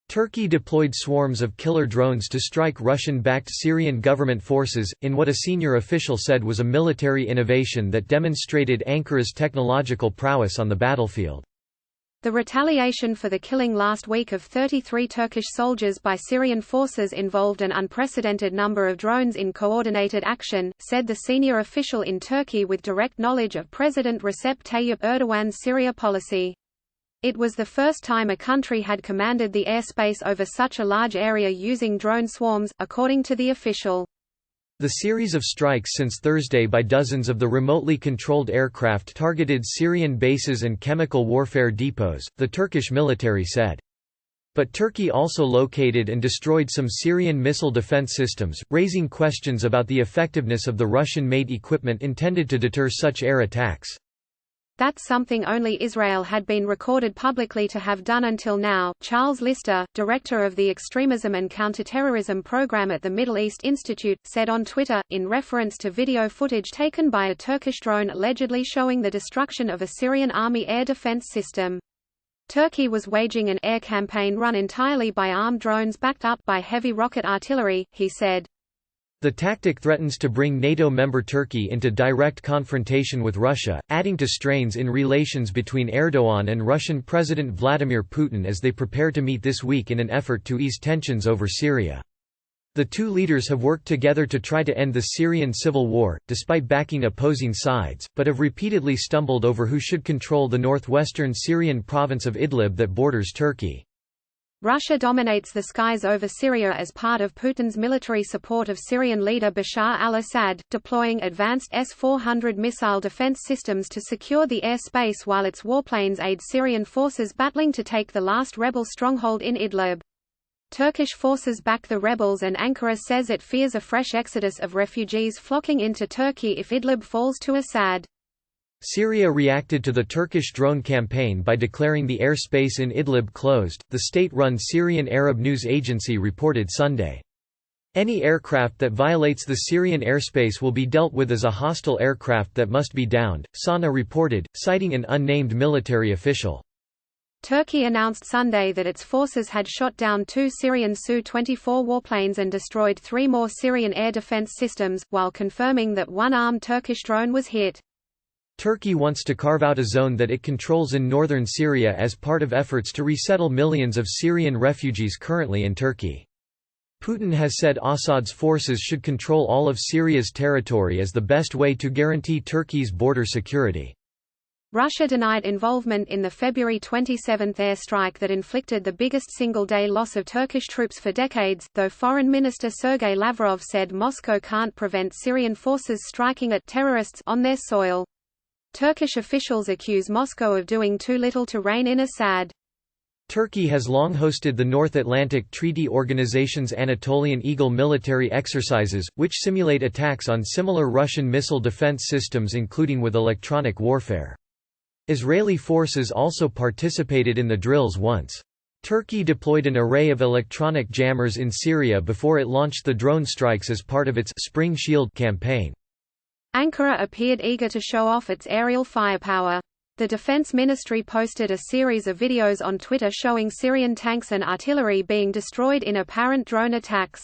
Turkey deployed swarms of killer drones to strike Russian-backed Syrian government forces, in what a senior official said was a military innovation that demonstrated Ankara's technological prowess on the battlefield. The retaliation for the killing last week of 33 Turkish soldiers by Syrian forces involved an unprecedented number of drones in coordinated action, said the senior official in Turkey with direct knowledge of President Recep Tayyip Erdogan's Syria policy. It was the first time a country had commanded the airspace over such a large area using drone swarms, according to the official. The series of strikes since Thursday by dozens of the remotely controlled aircraft targeted Syrian bases and chemical warfare depots, the Turkish military said. But Turkey also located and destroyed some Syrian missile defense systems, raising questions about the effectiveness of the Russian-made equipment intended to deter such air attacks. That's something only Israel had been recorded publicly to have done until now, Charles Lister, director of the Extremism and Counterterrorism Program at the Middle East Institute, said on Twitter, in reference to video footage taken by a Turkish drone allegedly showing the destruction of a Syrian army air defense system. Turkey was waging an air campaign run entirely by armed drones backed up by heavy rocket artillery, he said. The tactic threatens to bring NATO member Turkey into direct confrontation with Russia, adding to strains in relations between Erdogan and Russian President Vladimir Putin as they prepare to meet this week in an effort to ease tensions over Syria. The two leaders have worked together to try to end the Syrian civil war, despite backing opposing sides, but have repeatedly stumbled over who should control the northwestern Syrian province of Idlib that borders Turkey. Russia dominates the skies over Syria as part of Putin's military support of Syrian leader Bashar al-Assad, deploying advanced S-400 missile defense systems to secure the airspace while its warplanes aid Syrian forces battling to take the last rebel stronghold in Idlib. Turkish forces back the rebels and Ankara says it fears a fresh exodus of refugees flocking into Turkey if Idlib falls to Assad. Syria reacted to the Turkish drone campaign by declaring the airspace in Idlib closed, the state-run Syrian Arab news agency reported Sunday. Any aircraft that violates the Syrian airspace will be dealt with as a hostile aircraft that must be downed, Sana reported, citing an unnamed military official. Turkey announced Sunday that its forces had shot down 2 Syrian Su-24 warplanes and destroyed 3 more Syrian air defense systems, while confirming that one armed Turkish drone was hit. Turkey wants to carve out a zone that it controls in northern Syria as part of efforts to resettle millions of Syrian refugees currently in Turkey. Putin has said Assad's forces should control all of Syria's territory as the best way to guarantee Turkey's border security. Russia denied involvement in the February 27 airstrike that inflicted the biggest single-day loss of Turkish troops for decades, though Foreign Minister Sergei Lavrov said Moscow can't prevent Syrian forces striking at terrorists on their soil. Turkish officials accuse Moscow of doing too little to rein in Assad. Turkey has long hosted the North Atlantic Treaty Organization's Anatolian Eagle military exercises, which simulate attacks on similar Russian missile defense systems including with electronic warfare. Israeli forces also participated in the drills once. Turkey deployed an array of electronic jammers in Syria before it launched the drone strikes as part of its Spring Shield campaign. Ankara appeared eager to show off its aerial firepower. The Defense Ministry posted a series of videos on Twitter showing Syrian tanks and artillery being destroyed in apparent drone attacks.